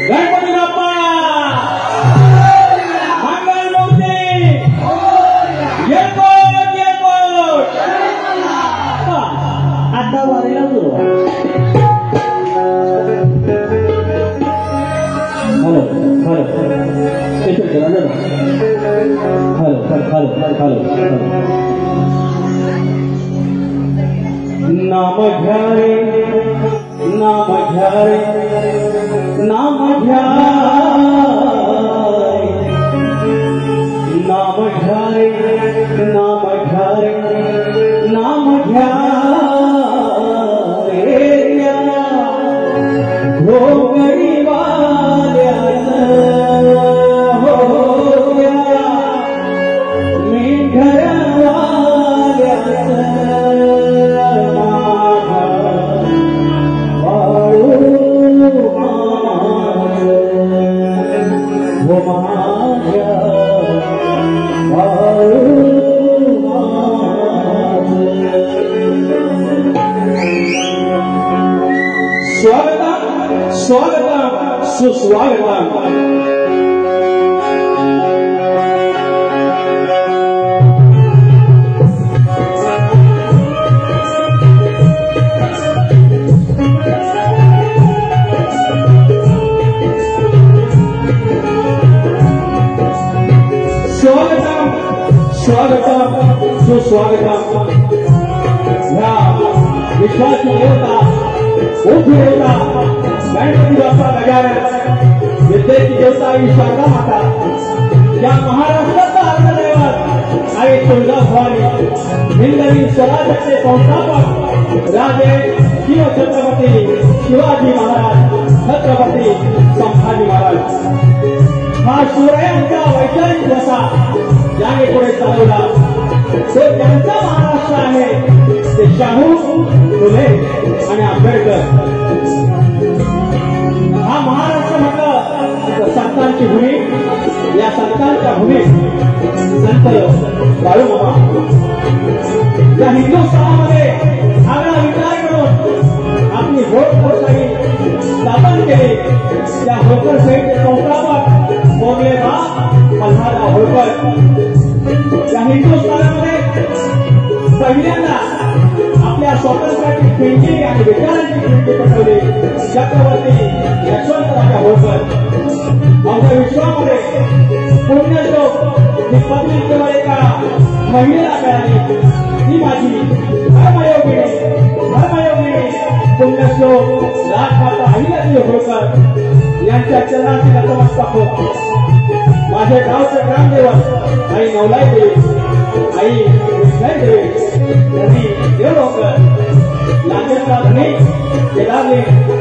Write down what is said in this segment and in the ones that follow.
गणपती बाप्पा मंगलमूर्ती येळकोट येळकोट आता वारीला सुरुवात. हॅलो नाम घ्या रे नाम घ्या रे नाम घ्या नाम घ्या रे नाम घ्या रे नाम घ्या रे घोगडी वाल्याचं सुस्वागतम ह्या विश्वाची देवता मोठी देवता गणपती बाप्पा गजानन विद्येची देवता ही शारदा माता या महाराष्ट्राचा अर्धदैवत आई तुळजाभवानी हिंदवी स्वराज्याचे संस्थापक राजे शिवछत्रपती शिवाजी महाराज छत्रपती संभाजी महाराज हा शिवरायांचा वैचारिक वसा ज्याने पुढे चालवला तो त्यांचा महाराष्ट्र आहे ते शाहू फुले आणि आंबेडकर हा महाराष्ट्र म्हटलं संतांची भूमी या संतांच्या भूमीत संत बाळूमामा या हिंदुस्थानामध्ये आगळा विचार करून आपली होळकरशाही स्थापन केली त्या होळकरशाहीचे संस्थापक मोगले बा मल्हारराव होळकर या हिंदुस्थानामध्ये पहिल्यांदा आपल्या स्वातंत्र्याची खिंडी आणि विचारांची खिंडी पटवली चक्रवर्ती यशवंतराव होळकर आमच्या विश्वामध्ये पुण्यश्लोक ही पदवी केवळ एका महिलेला मिळाली ती माझी धर्मयोगिनी पुण्यश्लोक राजमाता अहिल्यादेवी होळकर यांच्या चरणाची नतमस्तक होत माझे गावचे ग्रामदेवत आई नवलाई देवी आई विष्णाई देवी यांनी देवलोकर लांजेचा धनी केदारने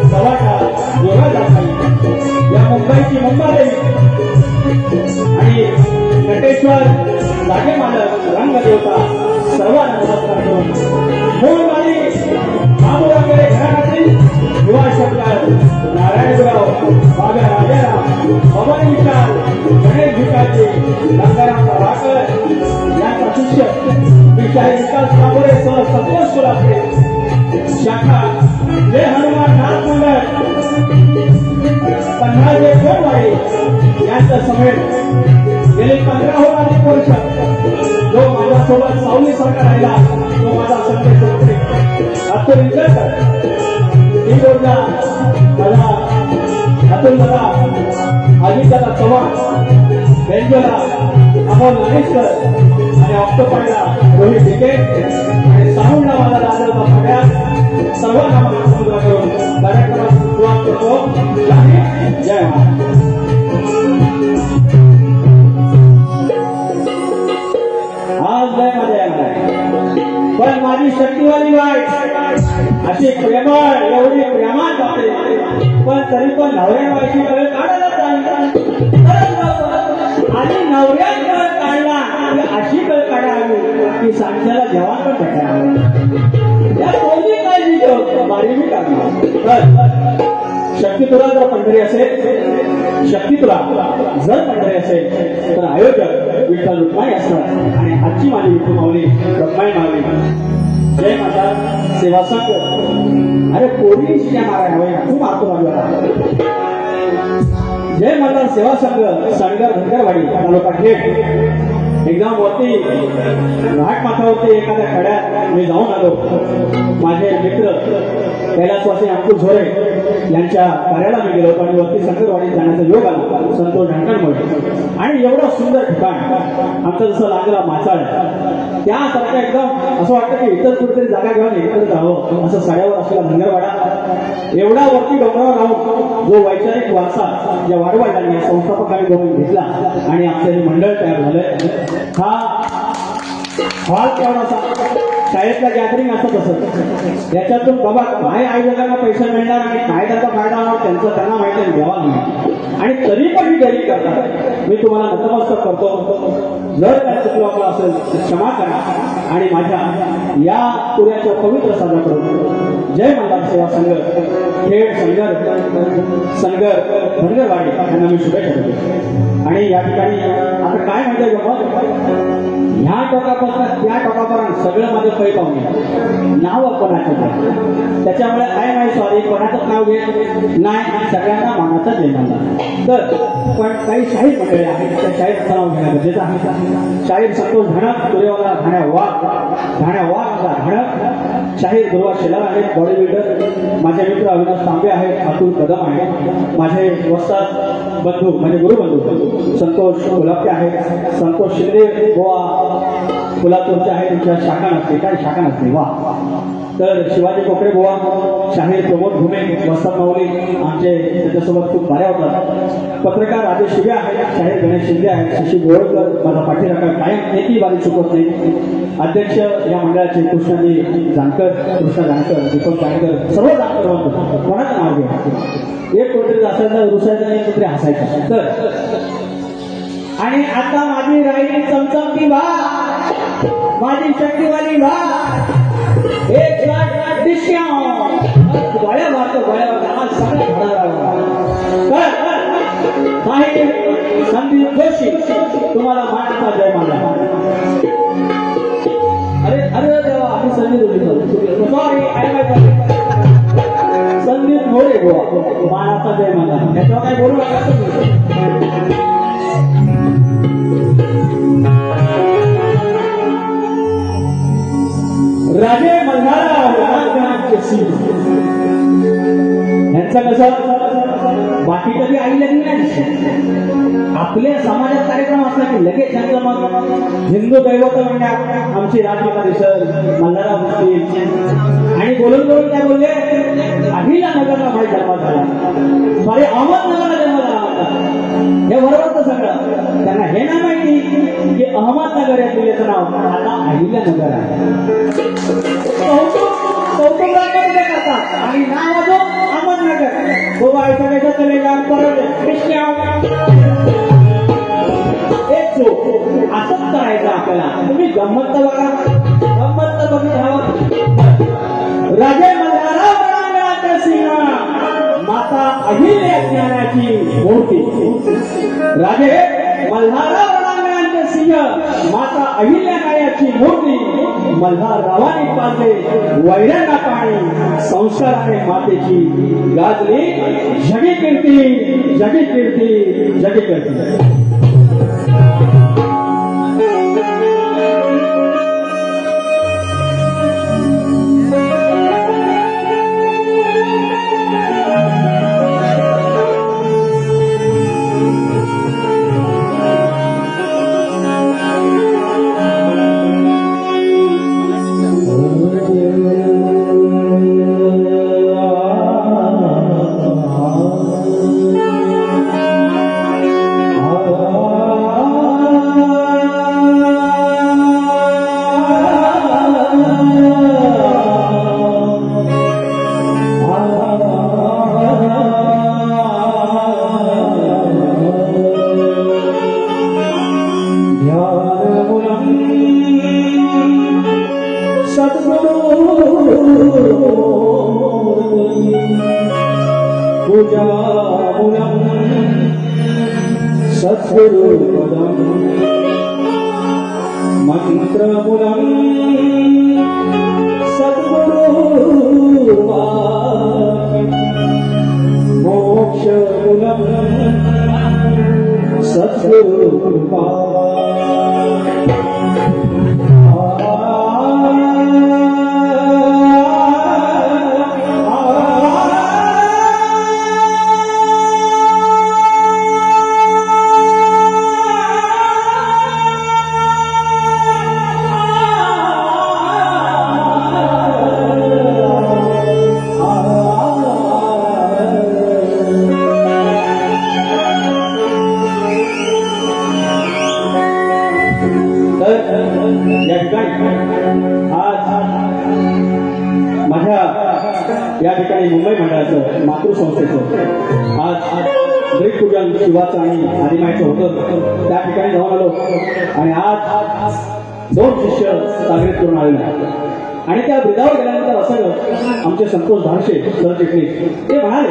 सवाटा योगा दाखवली या मुंबईची मुंबादेवी आणि नटेश्वर जागे मालक रंगदेवता सर्वांना नमस्कार करून मूळवाडी बाबूरावकडे घराण्यातील युवा शंकर नारायणराव बाबा राजाराम पवन विचार गणेश भिकाजी गंगाराम प्रभाकर यांचा शिष्य विशाल विकास कांबोरे सह संतोष सोलापुरे शाखा जय हनुमान नाथ मंडळ पन्हाळजे कोणवाडी यांच्या समेत गेली 15 अधिक वर्ष जो माझ्यासोबत सावली सारखा राहिला तो माझा संदेश होते अतुल इंजरकर ही योजना माझा अतुल दादा अजितदादा चव्हाण बेंजोला अमोल नागेशकर आणि ऑक्टोपायला रोहित ढिके आणि साऊंडला माझा राजाचा सगळ्या सर्वांना नमस्कार करून कार्यक्रमास सुरुवात करतो जय महाराज आज लय मजा येणार पण माझी शक्तीवाली बाई अशी प्रेमळ एवढी प्रेमात जाते पण तरी पण नवऱ्या बाईची वेळ काढायला आणि नवऱ्या वेळ काढला अशी वेळ काढावी की सांच्याला जेवण पण भेटायला या कोणी काय दिलं मारी मी टाकणार शक्ती तुला जर पंढरी असेल शक्ती तुला जर पंढरी असेल तर आयोजक विठ्ठल रुक्माई असणार आणि आजची माझी विठू माऊली रुक्माई माऊली जय माता सेवा संघ अरे पोरी शिया मारा हवे खूप मारतो माझ्या जय माता सेवा संघ सणगर धनगरवाडी तालुका खेड एकदम वरती घाट माथ्यावरती एखाद्या खड्यात मी जाऊन आलो माझे मित्र कैलासवासी अंकुश झोरे यांच्या कार्याला मी गेलो होतो आणि वरती संगरवाडीत जाण्याचा योग आला संतोष ढांकणमुळे आणि एवढं सुंदर ठिकाण आमचं जसं लागला माचाळ त्यासारखं एकदम असं वाटतं की इतर कुठेतरी जागा घेऊन एकत्र जावं असं साड्यावर असलेला धनगरवाडा एवढा वरती डोंगरावर राहून जो वैचारिक वारसा या वाडवडिलांनी या संस्थापकांनी बघून घेतला आणि आमचं हे मंडळ तयार झालंय हा हॉल केवढा शाळेतला गॅदरिंग असत असत याच्यातून बाबा काय आयोजकांना पैसे मिळणार आणि काय त्याचा फायदा होणार त्यांचं त्यांना माहिती आहे द्यावा नाही आणि तरी पण ही गॅदरिंग करतात मी तुम्हाला नतमस्तक करतो जर काय चुकलं आपलं असेल तर क्षमा करा आणि माझ्या या पुऱ्याच्या पवित्र साजरा करून जय माता सेवा संघ खेड संघर धनगरवाडी यांना मी शुभेच्छा देतो आणि या ठिकाणी आता काय म्हणते बाबा ह्या टोकापासून त्या टोकापर्यंत सगळं माझं पै पाहुणे नाव कोणाचं त्याच्यामुळे काय नाही सॉरी कोणाचंच नाव घेत नाही सगळ्यांना मानाचंच येणार तर पण काही शाहीर मंडळी आहेत त्या शाहीरचं नाव घेणं गरजेचं आहे शाहीर संतोष धणक तुरेवाला धाण्या वाघ धणक शाहीर दुर्वा शेलार आहेत बॉडी बिल्डर माझे मित्र अविनाश तांबे आहेत अतुल कदम आहेत माझे वस्ताद बंधू म्हणजे गुरुबंधू संतोष कोल्हापे आहेत संतोष शिंदे गोवा फुलातूरच्या आहे तुमच्या शाखा नसते काय शाखा नसते वा. तर शिवाजी कोकरे बुवा, शाहीर प्रमोद घुमे, वसंत माऊली आमचे त्याच्यासोबत खूप भाऱ्या होतात. पत्रकार राजेश शिवे आहेत, शाहीर गणेश शिंदे आहेत, शशी गोळकर माझा पाठीराखा कायम एकही बारी चुकत नाही. अध्यक्ष या मंडळाचे कृष्णाजी जानकर, कृष्णा जानकर, दीपक जानकर, सर्व जानकर कोणाचं नाव घ्या. एक कोणतरी असायचा रुसायचा आणि कोणतरी हसायचा. तर आणि आता माझी राहिली चमचमती वाट, माझी शक्तीवाली वाट, एक लाट दिश्या गोळ्या मारतो गोळ्या आज सगळं घडणार. काही संदीप जोशी तुम्हाला मानाचा जय मानला. अरे अरे देवा आम्ही संदीप जोशी सॉरी संदीप मोरे गोवा मानाचा जय मानला. त्याच्यावर काय बोलू नका. राजे मल्हारराव यांचा कसं बाकी कधी आईला नाही. आपल्या समाजात कार्यक्रम असला की लगेच त्यांचं मग हिंदू दैवत म्हणण्यात आमची राजकुमारी सर मल्हारराव मुस्लिम आणि बोलून बोलून काय बोलले अहिला नगरला माझा जन्म झाला, सॉरी अहमदनगरला जन्म झाला हे बरोबरच सगळं. त्यांना हे नाही माहिती की अहमदनगर या जिल्ह्याचं नाव आता अहिल्यानगर आहे. करतात आणि नाव जो अहमदनगर गोवा ऐसा चलेगा परत एक चूक असंच करायचं आपल्याला. तुम्ही गंमत बघा, गंमत बघितलं. राजे मल्हारराव रणांगणाचे सिंह, माता अहिल्या ज्ञानाची मूर्ती. राजे मल्हारराव रणांगणाचे सिंह, माता अहिल्याबाईची मूर्ती. मल्हाररावांनी पाजले वैरांना पाणी, संस्काराने मातेची गाजली जगी कीर्ती, जगी कीर्ती, जगी कीर्ती. शिवाचं आणि आदिमायचं होतं त्या ठिकाणी जाऊन आलो आणि आज दोन शिष्य सागरीत करून आलेले आणि त्या ब्रिजावर गेल्यानंतर असं आमचे संतोष धारशे सरचिटणीस ते म्हणाले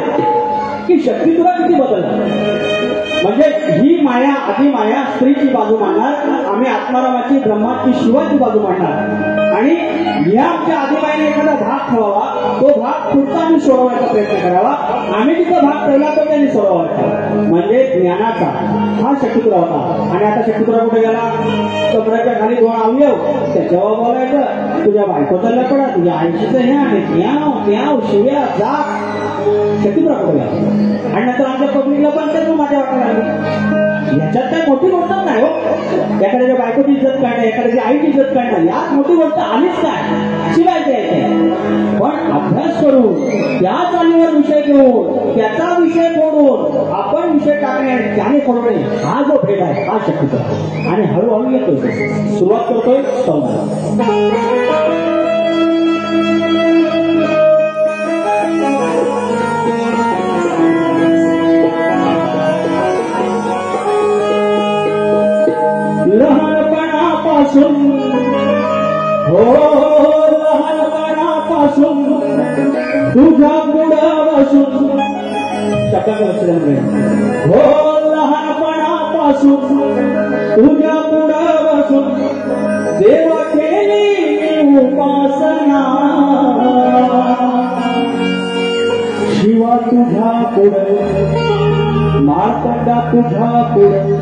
की शक्ती तुला किती बदलला. म्हणजे ही माया अधिमाया स्त्रीची बाजू मांडणार, आम्ही आत्मारामाची ब्रह्माची शिवाची बाजू मांडणार आणि या आमच्या अधिमायाने एखादा भाग ठेवावा, तो भाग पुढचा आम्ही सोडवायचा प्रयत्न करावा. आम्ही तिथं भाग ठेवला तर त्यांनी सोडवायचा. म्हणजे ज्ञानाचा हा शक्तिपुरा होता. आणि आता शक्तिपुरा कुठे गेला? कपड्याच्या खाली दोन अवयव त्याच्यावर बोलायचं, तुझ्या बायकोचा लपडा, तुझ्या आईशीचं हे आणि त्याव शिव्या जा शक्तिपुरा कुठे गेला. आणि नंतर आमच्या पत्नीला पण त्याच माझ्या वाटायला लागली. याच्यात काय मोठी गोष्ट नाही हो. एखाद्याच्या बायकोची इज्जत काढणं, एखाद्याची आईची इज्जत काढणं, यात मोठी गोष्ट आलीच काय, शिवाय द्यायचे. पण अभ्यास करून त्या चालीवर विषय घेऊन त्याचा विषय फोडून आपण विषय टाकणे आणि त्याने फोडणे, हा जो भेद आहे हा शक्यतो. आणि हळूहळू येतोय. सुरुवात करतोय लहानपणापासून, हो लहानपणापासून तुझ्या पुढं बसून, शब्दात बसल्यामुळे, हो लहानपणापासून तुझ्या पुढं बसून देव केली उपासना, शिवा तुझ्या पुढं, मार्तंडा तुझ्या पुढं,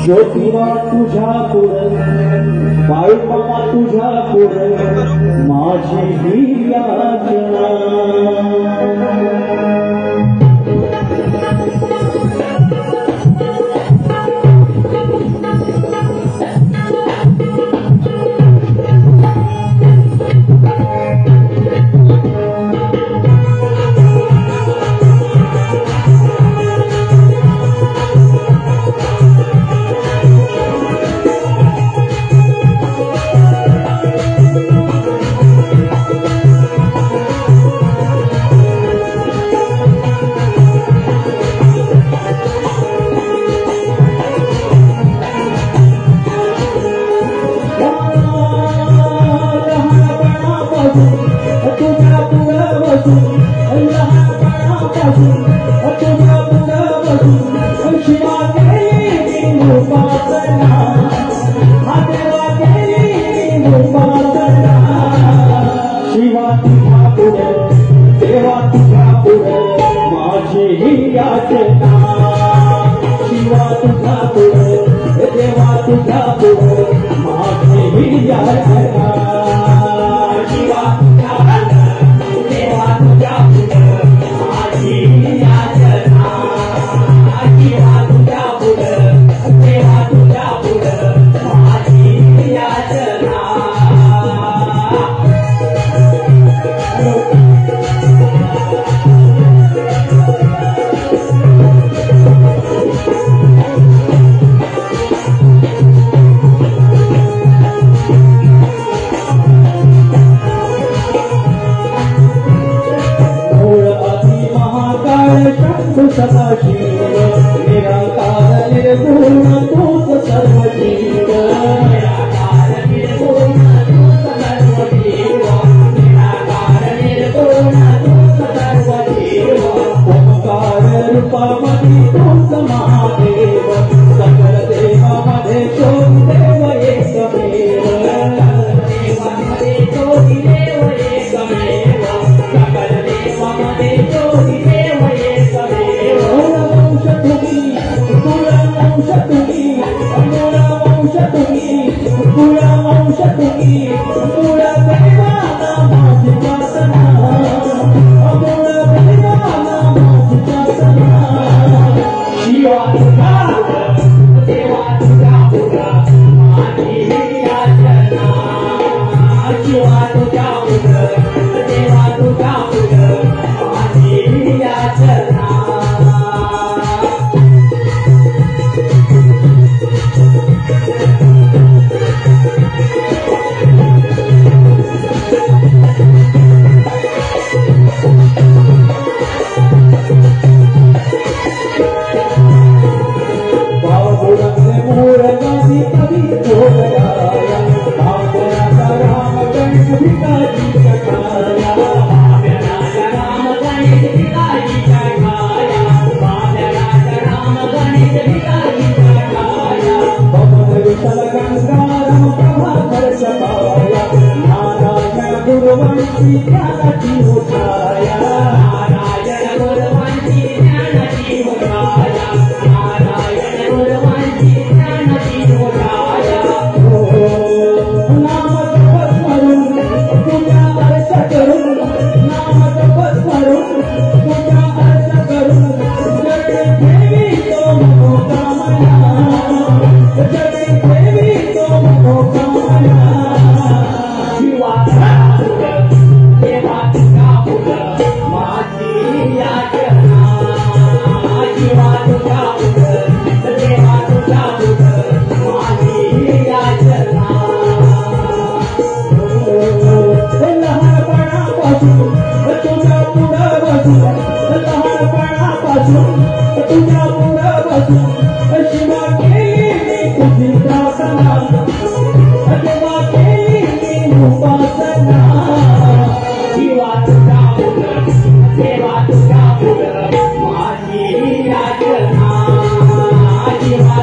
ज्योतिबा तुझ्या पुढं, बाळूमामा तुझ्या पुढं, माझी ही याचना.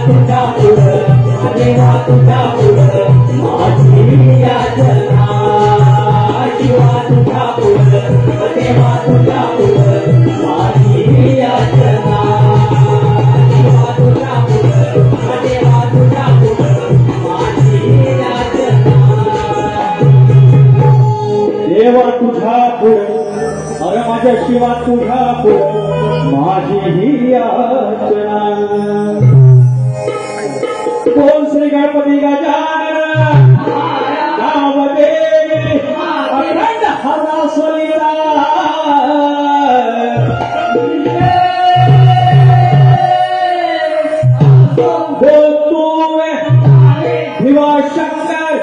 तुझ्या पुढं देवा तुझ्या पुढं माझी याचना शिवा तुझ्या पुढं देवा तुझ्या पुढं माझी याचना शिवा तुझ्या पुढं देवा तुझ्या पुढं माझी याचना देवा तुझ्या पुढं अरे माझ्या शिवा तुझ्या पुढं माझी ही याचना बोल श्री गणपती गजानन नामदेवी अखंड हरासलीला बोल तू भिवा शंकर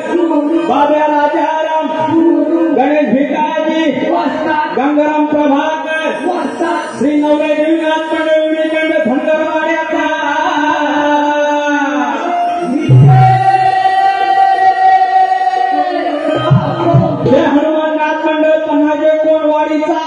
बाब्या राजाराम गणेश भिकाजी गंगाराम प्रभाकर श्री नवले देवीनाथ मंडळी धनगर वाड्याचा जय हनुमाननाथ मंडळ पन्हाजे कोणवाडीचा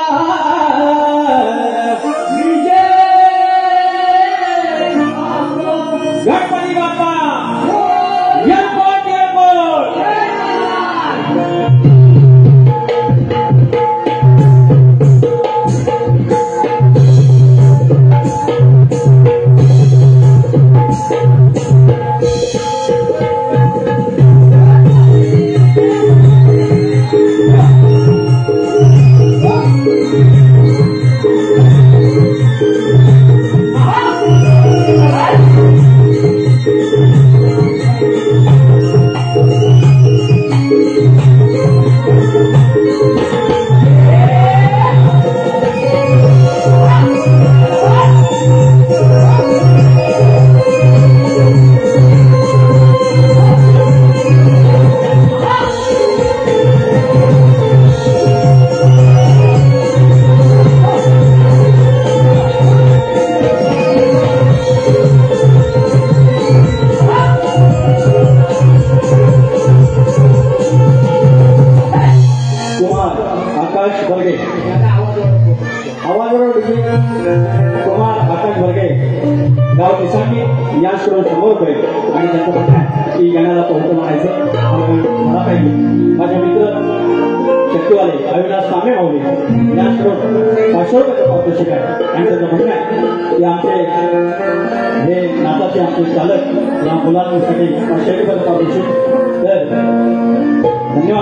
गणपती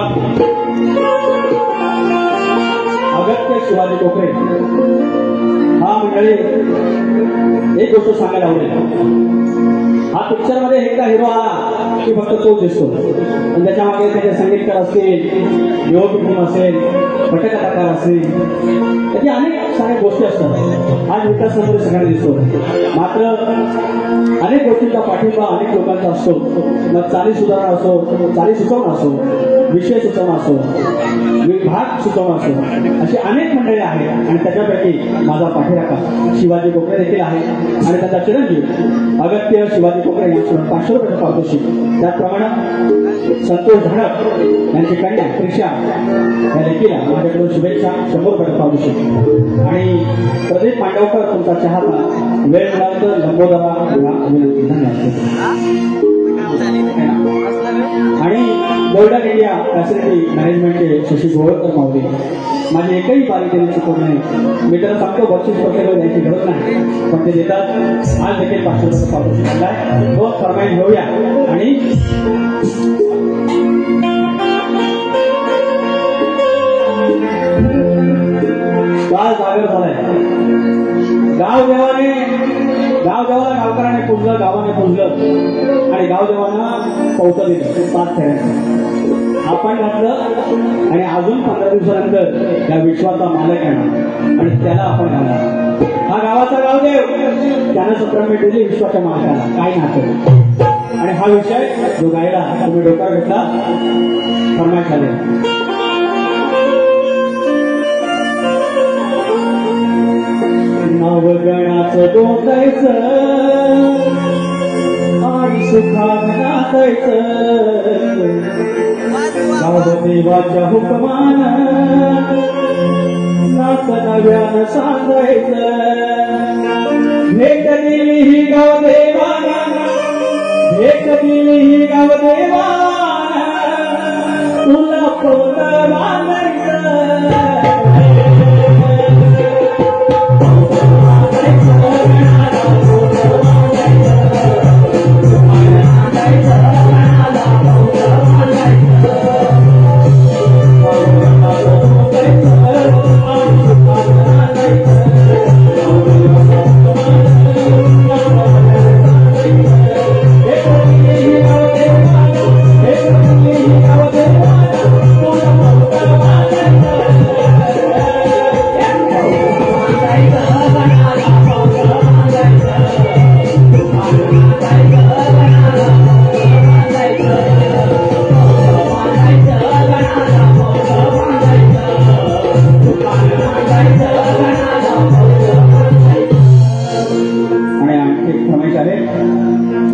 बाप्पा शिवाजी कोकरे हा मंडळी एक गोष्ट सांगायला आवडेल हा पिक्चर मध्ये एकदा हिरो आला की फक्त तोच दिसतो आणि त्याच्या मागे त्याचे संगीतकार असतील युवक टीम असेल पटकथाकार असेल त्याची अनेक साऱ्या गोष्टी असतात आज विकासामध्ये सगळ्यांना दिसतो मात्र अनेक गोष्टींचा पाठिंबा अनेक लोकांचा असतो मग चाली सुधारणा असो चाली सुचवणं असो विषय सुचवणं असो विभाग सुचवणं असो अशी अनेक मंडळी आहेत आणि त्याच्यापैकी माझा पाठीराखा शिवाजी कोकरे देखील आहे आणि त्याचा चिरंजीव अगत्य शिवाजी कोकरे यांच्याकडून 500 रुपयाचं पारितोषिक त्याचप्रमाणे संतोष धडक यांची कन्या प्रिक्षा या लेकीला माझ्याकडून शुभेच्छा 100 रुपयाचं पारितोषिक आणि प्रदीप मांडवकर तुमचा चहाचा वेळ मिळाला तर लंबोदरा अभिनंदन धन्यवाद आणि golden India facility मॅनेजमेंटचे Shashi Govalkar मावळे माझी एकही बारी त्यांनी चुकवून नाही मी त्याला सांगतो बक्षीस प्रत्येक द्यायची गरज नाही पण ते देतात आज देखील 500 रुपये पारितोषिक आणलाय रोज फरमाईश घेऊया आणि काल जागर झालाय गाव देवाला गावकऱ्याने पुजलं गावाने पुजलं आणि गाव देवांना पौतं दिलं 5 फेऱ्यांचं आपण घातलं आणि अजून 15 दिवसानंतर या विश्वाचा मालक येणार आणि त्याला आपण घालणार हा गावाचा गावदेव त्यानं सप्रामिट दिली विश्वाच्या मालकाला काय नातं आणि हा विषय जो गायला तुम्ही डोक्यावर घेतला फरमाईश झाले नवगणाचं डोकायचं आणि सुखात नाचायचं गावदेवाच्या हुकमान नाच नव्यानं सांगायचं भेट दिली ही गावदेवानं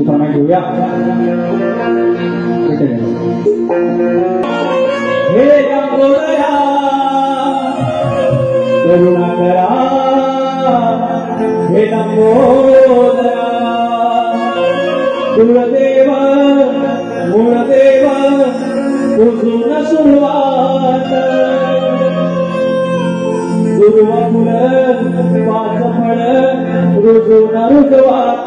फरमाईश घेऊया. हे लंबोदरा करुणा करा, हे लंबोदरा कुलदेव मूळदेव तुझून सुरुवात, गुरुवाकुल पाच फळ रुजून रुजवात,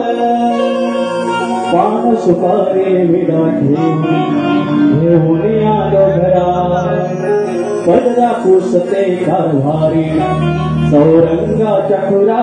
पान सुपारी विडा घेऊन आलो घरा, पदरा पुसते कारभारी चौरंगाच्या खुरा.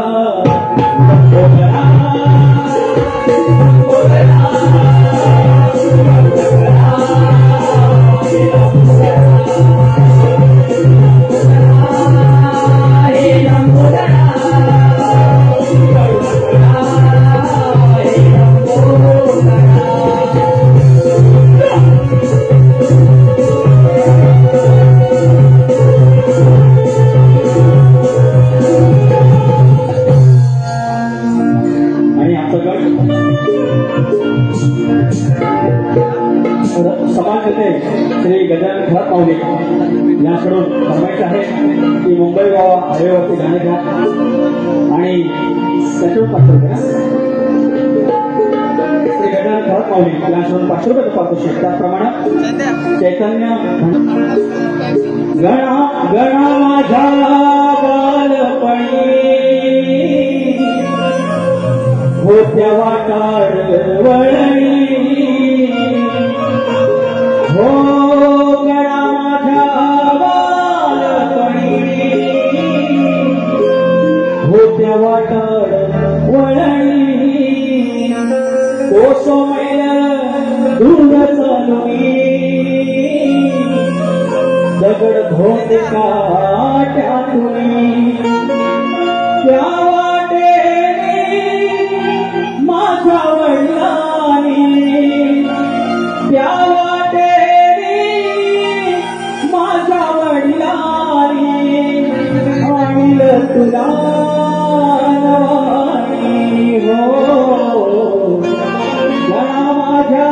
समाज नेते श्री गजानन खरात माऊली यांच्याकडून फरमाईश आहे की मुंबई गोवा हायवेवरती गाणे घ्या आणि त्याच्यावर 500 रुपये. श्री गजानन खरात माऊली यांच्याकडून 500 रुपये पारितोषिक. त्याचप्रमाणे चैतन्य गणा गणा माझ्या बालपणी होत्या वाटाड वळणी, हो गणा माझ्या बालपणी होत्या वाटाड वळणी, कोसो मैल दूर चालुनी दगड धोते काट्यातुनी, त्या वाटेने माझ्या वडिलांनी, त्या वाटेने माझ्या वडिलांनी आणलं तुला नवानी. हो गणा माझ्या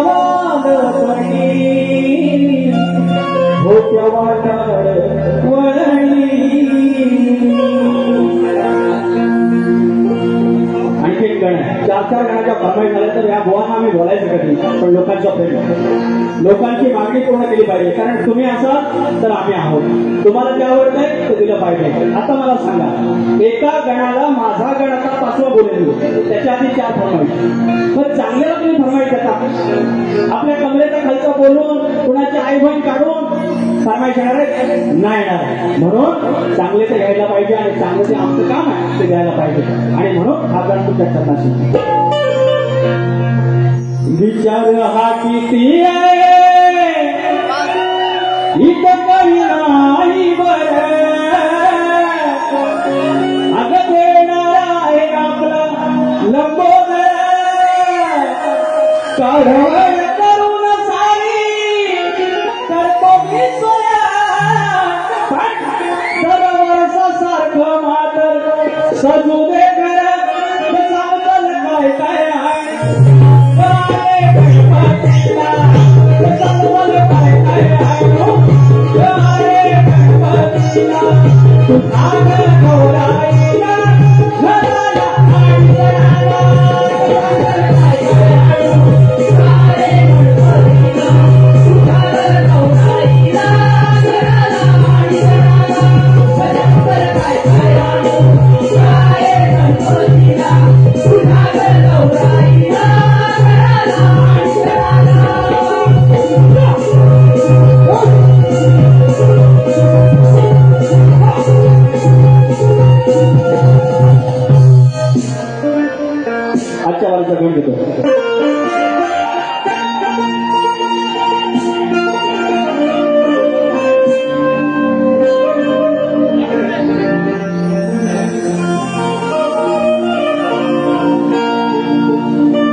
बालपणी होत्या वाटाड वळणी. आणखी एक गण आहे. 4-4 गणाच्या फरमाईश झाल्या तर या बुवांना आम्ही बोलायचं कधी, पण लोकांचा प्रेम, लोकांची मागणी पूर्ण केली पाहिजे. कारण तुम्ही असाल तर आम्ही आहोत, तुम्हाला जे आवडतंय ते दिलं पाहिजे. आता मला सांगा, एका गणाला माझा गण आता 5वा बोलेल, त्याच्या आधी 4 फरमाईश. पण चांगल्याला तुम्ही फरमाईश देता, आपल्या कमरेचा खालचा बोलून कुणाची आई बहीण काढून फरमाईश येणार आहे नाही येणार. म्हणून चांगले ते घ्यायला पाहिजे आणि चांगलं ते आमचं काम आहे ते घ्यायला पाहिजे. आणि म्हणून हा गण तुमच्या चरणाशी विचार हा किती आहे इथं काही नाही बरं, अगं देणारा आहे आपला लंबोदर, काढवण करून सारी करतो मी सोया, दरवर्षासारखं मात्र सजू दे घर, सांगतल काय काय आहे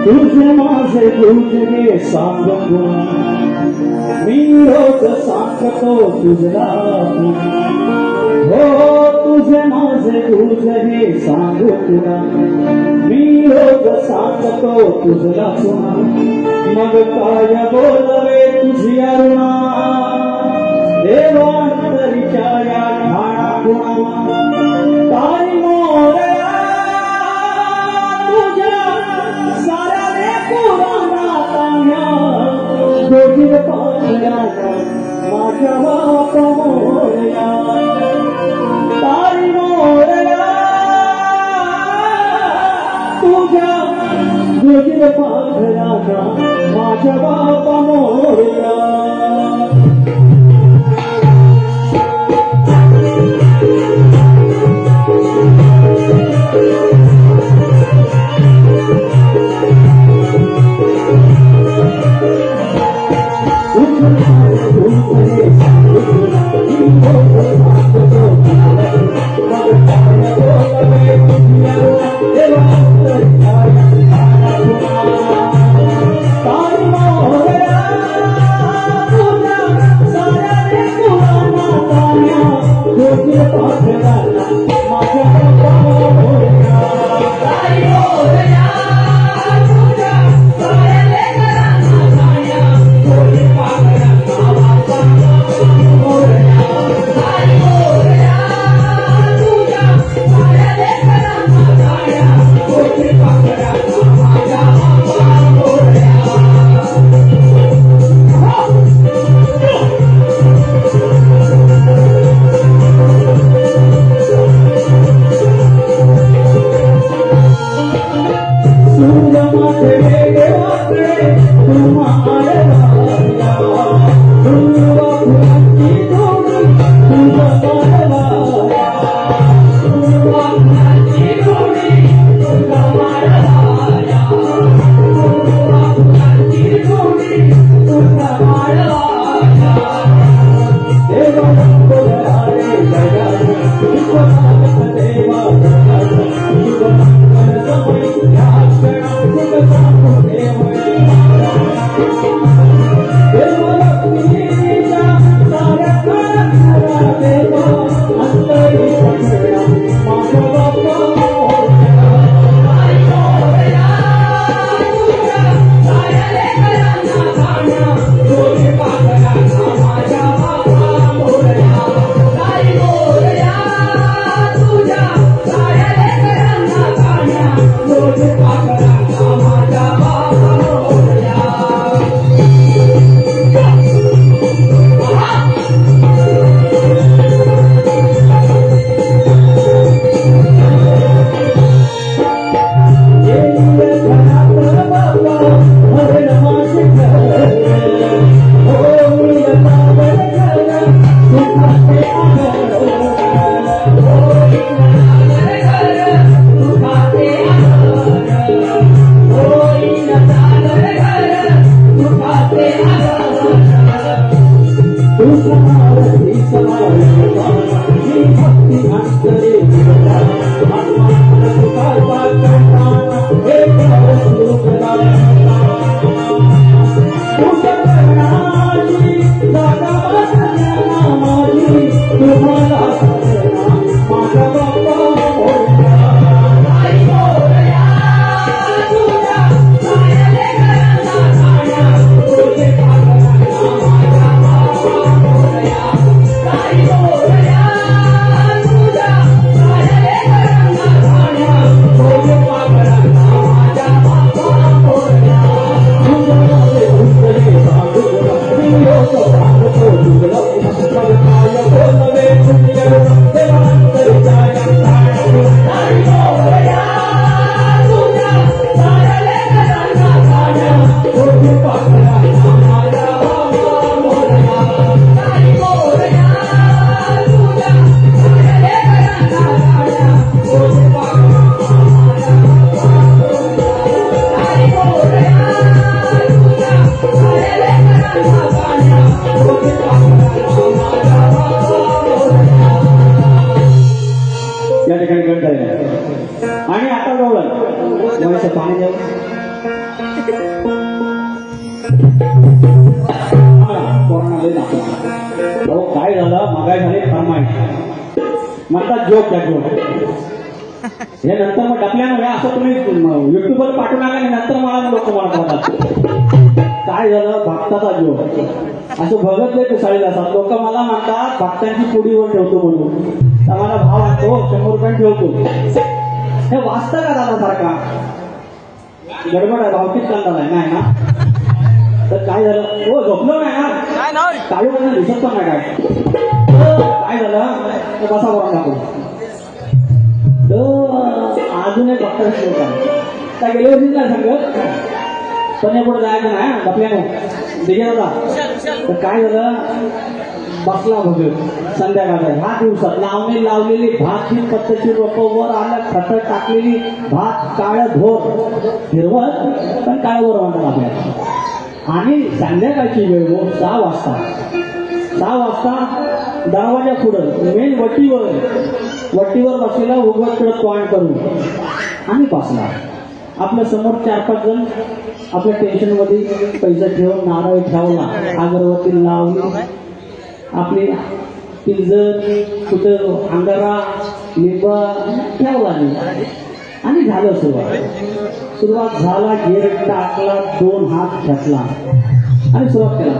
तुझे माझे तुझे सांगतो मी रोज सांगतो तुझला, हो तुझे माझे तुझे सांगू तुला मी लोक सांगतो तुझला पुन्हा मग काय बोलवे तुझी अरुणा देवांतरीच्या या ठाणा गुणा तारी मोरया तुझ्या साऱ्या रे पुराणा तान्या गोजीर पाहल्या माझ्या बाप मोरया तारी मोरया तुझ्या गोजीर पाहल्या माझ्या बाप मोरया आणि आता गवळण वयचं पाणी द्यावं काय झालं मगाय झाले फरमाईश म्हणतात जोक त्या जोक हे नंतर मग डकल्यानं असं तुम्ही युट्यूबवर पाठवू नका आणि नंतर मला लोक म्हणतात काय झालं भक्ताचा जीव असं बघत नाही साडीला असतात लोक मला म्हणतात भक्तांची पुडीवर ठेवतो म्हणून तर मला भाव आणतो 100 रुपये ठेवतो हे वाचतं का दादा सारखा गडबड आहे भावकीच कांदा नाही ना तर काय झालं हो झोपलो नाही ना काळूमध्ये दिसत पण नाही काय झालं तर कसा बघा दाखव अजून एक डॉक्टर काय गेल्या वर्षीच नाही सांगत पण पुढे जायचं नाही आपल्यानं दिघे होता तर काय झालं बसला भगत संध्याकाळचा ह्या दिवसात लावलेली भात ही पद्धतशीर रोपं वर आलं खत टाकलेली भात काळ धोर हिरवत पण काळवर म्हणतात आपल्याला आणि संध्याकाळची वेळ 6 वाजता दरवाजा पुढं मेन वटीवर बसलेला उघडकडं तोंड करून आणि बसला आपल्या समोर 4-5 जण आपल्या टेन्शन मध्ये पैसा ठेवून नारळ ठेवला अगरबत्ती लावली आपली पिंजर कुठं अंगारा लिंबा ठेवला आणि झालं सुरुवात झाला गेर टाकला 2 हात घातला आणि सुरुवात केला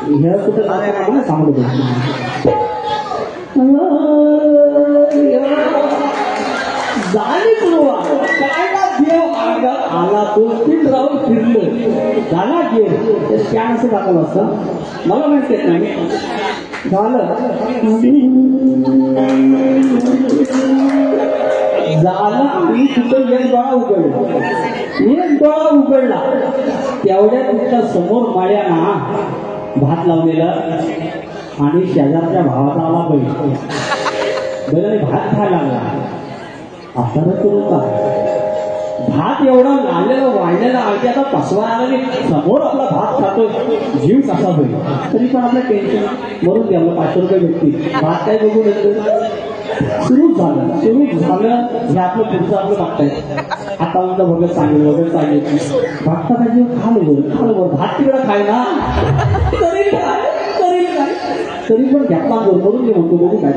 ह्या कुठं मला सांगतो झाली सुरुवात काय ना देव आला 2-3 राऊंड फिरलं झाला गेर स्कॅन असं दाखवलं असतं मला माहिती नाही झालं आणि तिथं एक डोळा उघडला तेवढ्या तुमच्या समोर माळ्याना भात लावलेला आणि शेजारच्या भावाचा आला बैल भात खायला लागला आता करू का भात एवढा लावलेला वाढलेला आणि आता पसवा आला की समोर आपला भात खातोय जीव कसा होईल तरी पण आपलं टेन्शन भरून द्यावं 500 रुपये भेटतील भात काय बघून येतो सुरू झालं हे आपलं पुढचं आपलं बघताय आता मला भगत सांगितलं भागता जीव खालवर भात तिकडं खायला तरी पण घेतला बरोबर मी म्हणतो बघू काय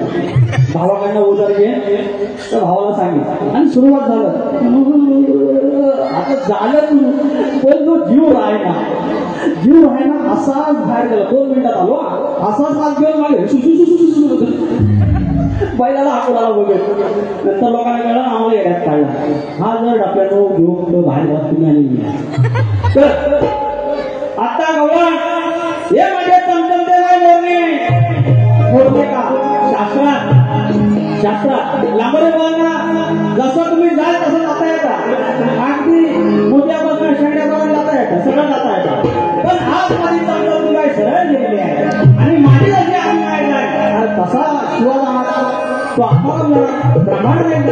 भावाकडनं उदार घे तर भावाला सांगितलं आणि सुरुवात झालं आता झालं पण तो जीव राहायला असाच बाहेर गेला 2 मिनिटात आलो असाच हात घेऊन मागे बैलाला हाकूला बघत नंतर लोकांना कळलं आम्हाला येण्यात काढला हा जर आपल्याला घेऊन तो बाहेर जात तुम्ही आणि आता गवळण हे म्हणजे चमचमते नाही मोरणे का शास्त्रात लांबरे बोलना जसं तुम्ही जाल तसं जाता येता अगदी मोठ्यापासून शेंड्यापासून जाता येतं सगळं जाता येतं पण आज माझी चमचम तुला सरळ गेलेली आहे आणि माझी अशी अन्याय आहे तसा शिवाजा तो आपण प्रमाण नाही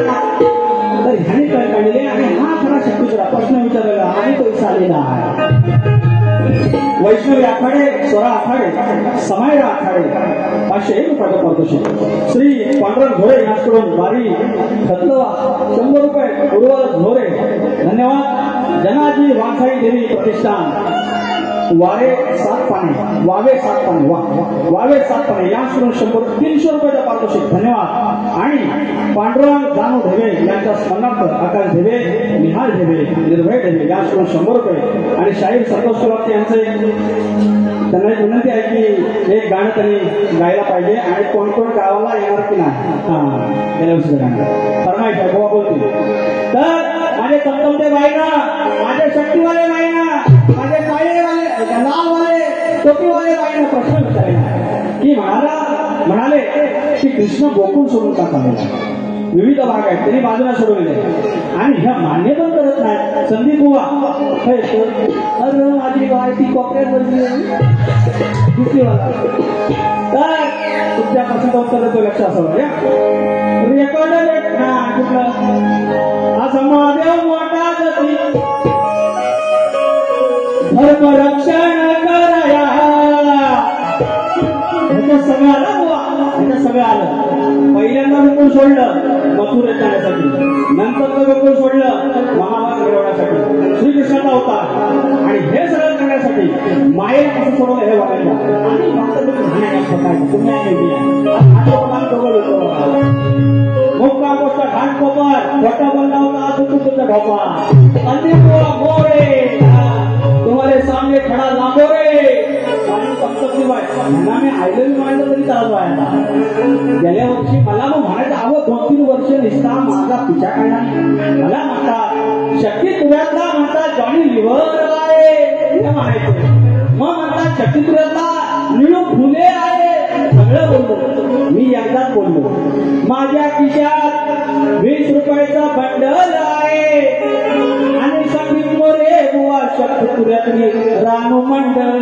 तर ह्याने काय काढलेले आणि हा खरा शक्तीचा प्रश्न विचारलेला आणि पैसा आलेला आहे वैष्णवी आखाडे स्वरा आखाडे समायरा आखाडे 501 रुपयाचं पारितोषिक श्री पांडुरंग झोरे यांच्याकडून वारी खतलवा 100 रुपये उर्वरक झोरे धन्यवाद जनाजी वाघाई देवी प्रतिष्ठान वावे 7 पाने यांच्याकडून 300 रुपयाचं पारितोषिक धन्यवाद आणि पांडुरंग जानू ढेवे यांच्या स्मरणार्थ आकाश ढेवे निहाल ढेवे निर्भय ढेवे यांच्याकडून 100 रुपये आणि शाहीर संतोष सोलापूर यांचे त्यांना एक विनंती आहे की एक गाणं त्यांनी गायला पाहिजे आणि कोण गावाला येणार की नाही गेल्या वर्षीचं गाणं फरमाईश आहे गोवा बोलतील तर माझे चमचमते बाईना माझे शक्तीवाले बाईना माझे काळेवाले लालवाले टोपीवाले बाईना प्रश्न विचारला की म्हणाले की कृष्ण गोकुळ सोडून का चालला विविध भाग आहेत त्यांनी बाजूला सोडवले आणि ह्या मान्य पण करत नाही संदीप बुवा अरे माझी बाय ती कॉपरेट बसली तर तुमच्यापासून उत्तर तो लक्ष असावं रेकॉर्ड कुठलं असं महादेव मोठा गती धर्मरक्षण कराया सगळं आलं बुवा सगळं आलं पहिल्यांदा गोकुळ सोडलं मथुरेत जाण्यासाठी नंतर गोकुळ सोडलं महाभारत मिळवण्यासाठी श्रीकृष्णाचा होता आणि हे सगळं करण्यासाठी मायेला कसं सोडवलं हे बघायचं आणि फक्त तुम्ही तुम्ही मुक्का गोष्ट घाण कोपर खोटा बोलना होता तुझे ढोपा अंधी बुआ मोरे तुम्हारे सामने खड़ा लांबोरे मी आयलं म्हणायचं तरी चालू आहे गेल्या वर्षी मला मग म्हणायचं अहो 2-3 वर्ष निष्ठा माझा पिछा काढला मला म्हणतात शक्ती तुझ्यातला म्हणतात जॉनी लिव्हर आहे हे म्हणायचं मग म्हणतात शक्ती तुझ्यातला निळू फुले आहे सगळं बोललो मी एकदाच बोललो माझ्या खिशात 20 रुपयाचा बंडल आहे आणि संगीत मोरे बुवा शक्ती तुझ्यातली रानू मंडळ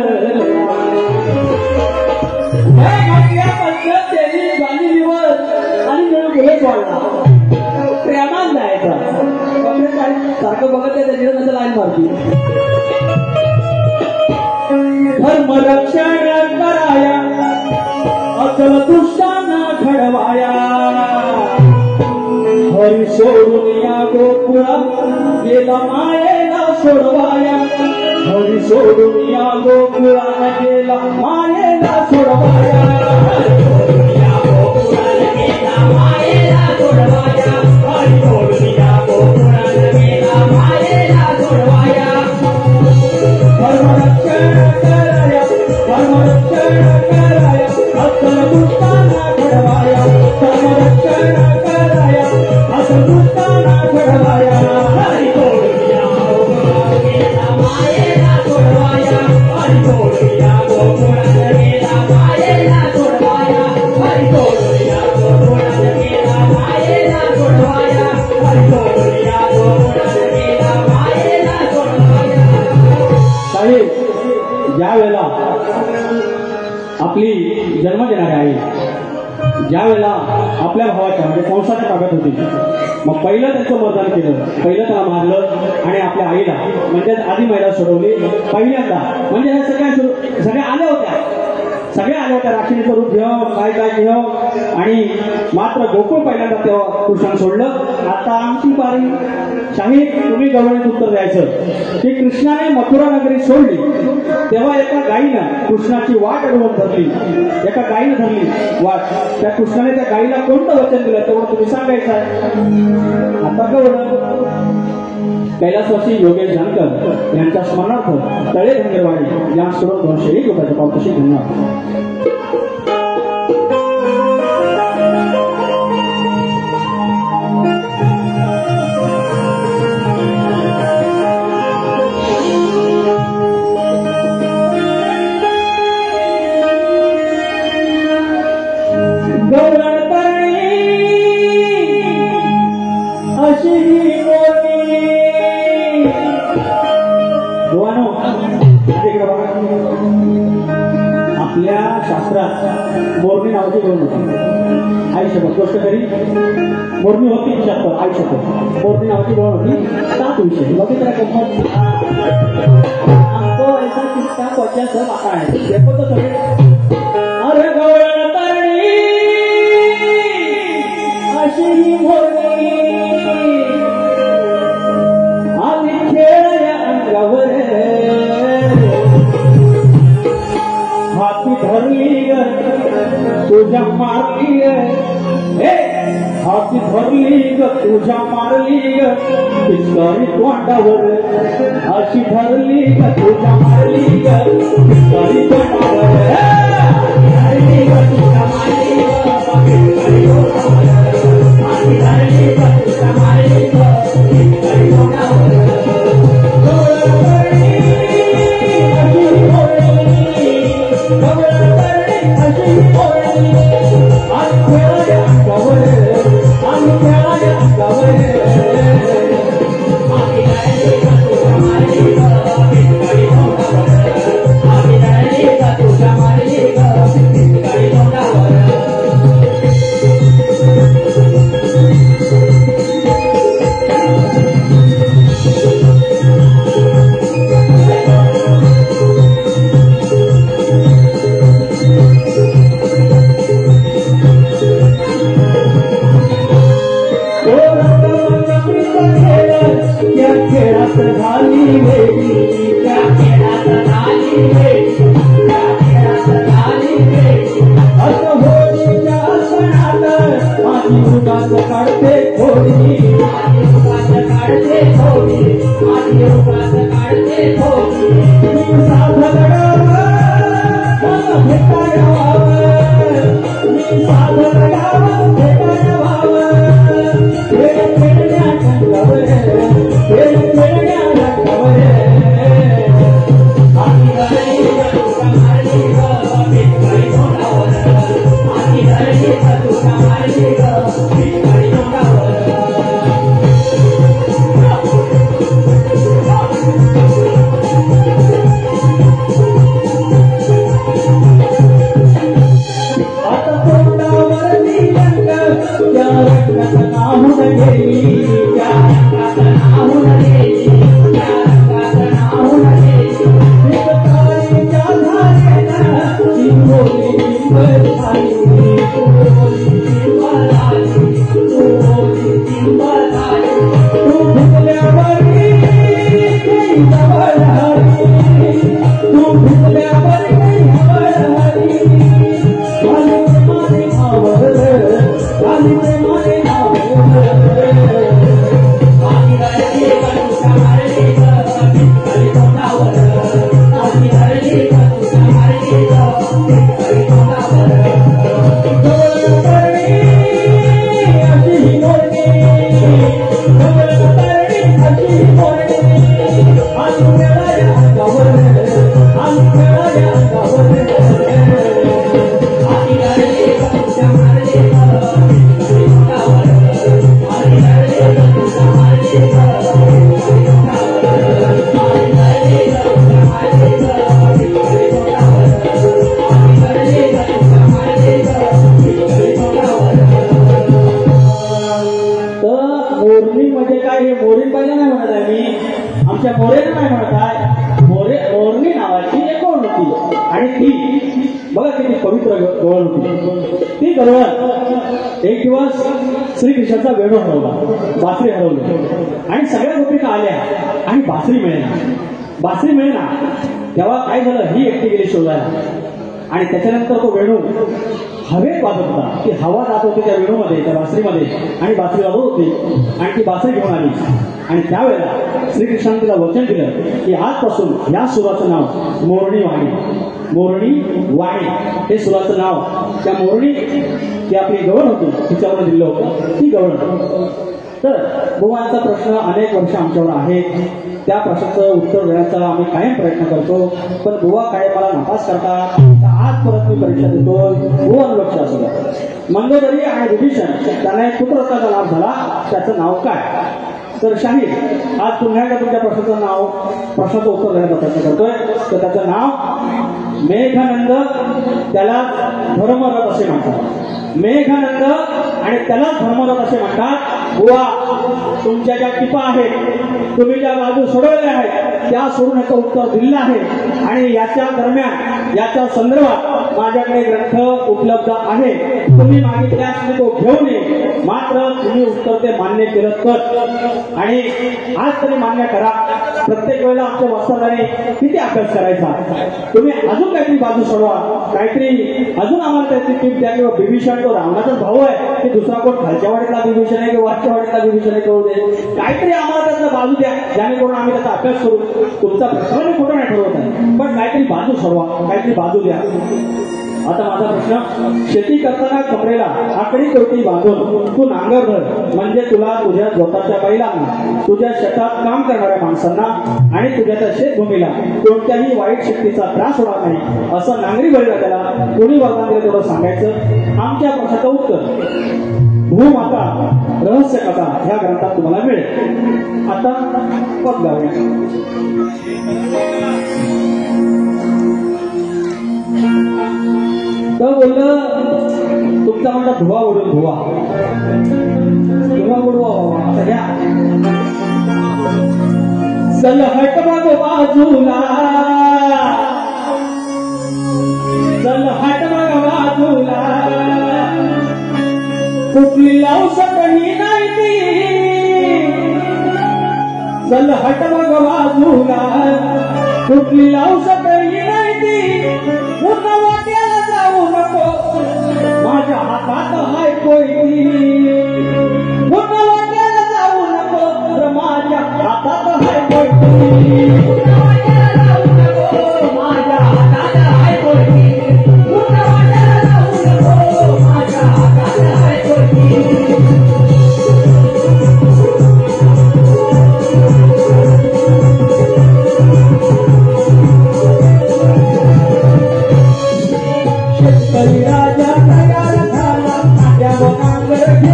प्रेमान जायचं सारखं बघत त्याच्या लाईन मारती धर्म रक्षण कराया अचल दुष्टांना घडवाया हरी सोडून या गोकुळा गेला मायेला सोडवाया हरी सोडून या गोकुळा गेला मायेला सोडवाया आपली जन्मदिनारी आई ज्या वेळेला आपल्या भावाच्या म्हणजे कंसाच्या ताब्यात होती मग पहिलं त्यांचं मतदान केलं पहिलं त्याला मारलं आणि आपल्या आईला म्हणजे आधी महिला सोडवली पहिल्यांदा म्हणजे ह्या सगळ्या आल्या होत्या राखीचं रूप घेऊ काय घेऊ आणि मात्र गोकुळ पहिल्यांदा तेव्हा कृष्णाने सोडलं आता आमची बारी शाही तुम्ही गवळणीत उत्तर द्यायचं की कृष्णाने मथुरा नगरी सोडली तेव्हा एका गायीनं कृष्णाची वाट अडवून धरली एका गायीनं धरली वाट त्या कृष्णाने त्या गायीला कोणतं वचन दिलं तेवढं तुम्ही सांगायचं आहे आता गवळण कैलासवासी योगेश जानकर यांच्या स्मरणार्थ तळे धंगेवाडी या स्रोत 201 रुपयाच्या पावतीशी धन्यवाद आपल्या शास्त्रात मोरणी नावाची गवळण होती आई शपथ गोष्ट खरी मोरणी होती शास्त्र आई शपथ मोरणी नावाची गवळण होती 7 विषय बाकी त्याला गंमत आमको ऐसा किस्सा पचा सब आता है देखो तो सगळे अरे गवळण तरणी अशी ही मोरणी आम्ही खेळ या अंगावर हाती धरली तुझ्या मारली हाती धरली तुझ्या मारली पिचकारी तोंडावर अशी धरली तुझ्या मारली पिचकारी तोंडावर एक दिवस श्रीकृष्णाचा वेणू हरवला, बासरी हरवली आणि सगळ्या गोपिका आल्या आणि बासरी मिळेना. तेव्हा काय झालं, ही एकटी गेली शोधायला आणि त्याच्यानंतर तो वेणू हवेत वाजत होता. ती हवा जात होती त्या वेणूमध्ये, त्या बासरीमध्ये आणि बासरी वाजत होती आणि ती बासरी घेऊन आली. आणि त्यावेळेला श्रीकृष्णाने तिला वचन दिलं की आजपासून या सुराचं नाव मोरणी वाणी हे सुराचं नाव त्या मोरणी ती आपली गवळ होती तिच्यावर दिलं होतं, ती गवळ. तर बुवांचा प्रश्न अनेक वर्ष आमच्यावर आहे, त्या प्रश्नाचं उत्तर देण्याचा आम्ही कायम प्रयत्न करतो, पण बुवा काय मला नापास करतात. आज परत मी परीक्षा देतो, बुवा लक्ष असं. मंदोदरी आणि विभीषण त्यांना एक पुत्ररत्नाचा लाभ झाला, त्याचं नाव काय? तर शाहीर आज पुन्हा एकदा तुमच्या प्रश्नाचं उत्तर देण्याचा प्रयत्न करतोय. तर त्याचं नाव मेघानंद, त्याला धर्मरथ असे म्हणतात. मेघानंद आणि त्याला धर्मरथ असे म्हणतात. बुवा तुमच्या ज्या टिपा आहेत, तुम्ही ज्या बाजू सोडवल्या आहेत त्या सोडून याचं उत्तर दिलेलं आहे आणि याच्या दरम्यान याच्या संदर्भात माझ्याकडे ग्रंथ उपलब्ध आहे. तुम्ही मागितल्यास मी तो घेऊन ये, मात्र तुम्ही उत्तर ते मान्य केलं तर. आणि आज तरी मान्य करा, प्रत्येक वेळेला आमच्या वस्तादाने किती अभ्यास करायचा, तुम्ही अजून काहीतरी बाजू सोडवा, काहीतरी अजून आम्हाला त्याची टीप द्या. किंवा विभीषण तो रावणाचाच भाऊ आहे की दुसरा कोण खालच्या वाडीतला विभीषण आहे किंवा वरच्या वाडीतला विभीषण आहे, कळू दे. काहीतरी आम्हाला त्याचा बाजू द्या जेणेकरून आम्ही त्याचा अभ्यास करू. तुमचा प्रश्न मी खोटं नाही ठरवत आहे, पण काहीतरी बाजू सोडवा, काहीतरी बाजू द्या. आता माझा प्रश्न, शेती करताना कपडेला आकडी कोटी बांधून तू नांगर धर, म्हणजे तुला तुझ्या स्वतःच्या बैलांना, तुझ्या शेतात काम करणाऱ्या माणसांना आणि तुझ्या त्या शेतभूमीला कोणत्याही वाईट शक्तीचा त्रास होणार नाही, असं नांगरी बळीला त्याला कोणी वरदान दिलं तेवढं सांगायचं. आमच्या प्रश्नाचं उत्तर भूमाता रहस्य कथा ह्या ग्रंथात तुम्हाला मिळेल. आता पद गाऊया. तर बोललं तुमचा म्हणता धुवा उडून धुवा उडवा. आता घ्या. चल हट मग बाजूला, चल हट मग बाजूला, कुठली लावू शकही नाही ती. चल हट मग बाजूला, कुठली लावू शकही नाही ती. वाट्याला जाऊ नको, माझ्या हातात हाय कोयती. वाट्याला जाऊ नको, माझ्या हातात हाय कोयती. वाट्याला जाऊ नको, माझ्या हातात हाय कोयती. वाट्याला जाऊ नको, माझ्या हातात हाय कोयती. शेतकरी राजा तयार झाला, माझ्या नांगर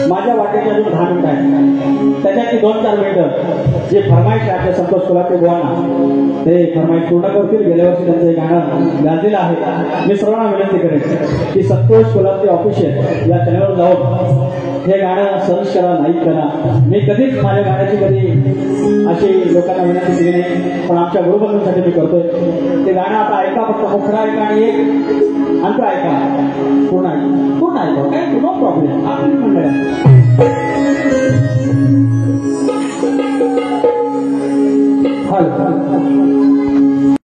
माझ्या वाटेच्या जो 10 मिनिट आहे त्याच्यातली 2-4 मिनिटं जे फरमाईश आहे आपल्या संतोष कोल्हाटे बुवांना ते फरमाईश पूर्ण करतील. गेल्या वर्षी त्यांचं हे गाणं गाजलेलं आहे. मी सर्वांना विनंती करेन की संतोष कोल्हाटे ऑफिशियल या चॅनलवर जाऊन हे गाणं सर्च करा, लाईक करा. मी कधीच माझ्या गाण्याची कधी अशी लोकांना विनंती केली नाही, पण आमच्या गुरुबंधूंसाठी मी करतोय. ते गाणं आता ऐका, फक्त मुखडा ऐका आणि एक अंतर ऐका, पूर्ण ऐका.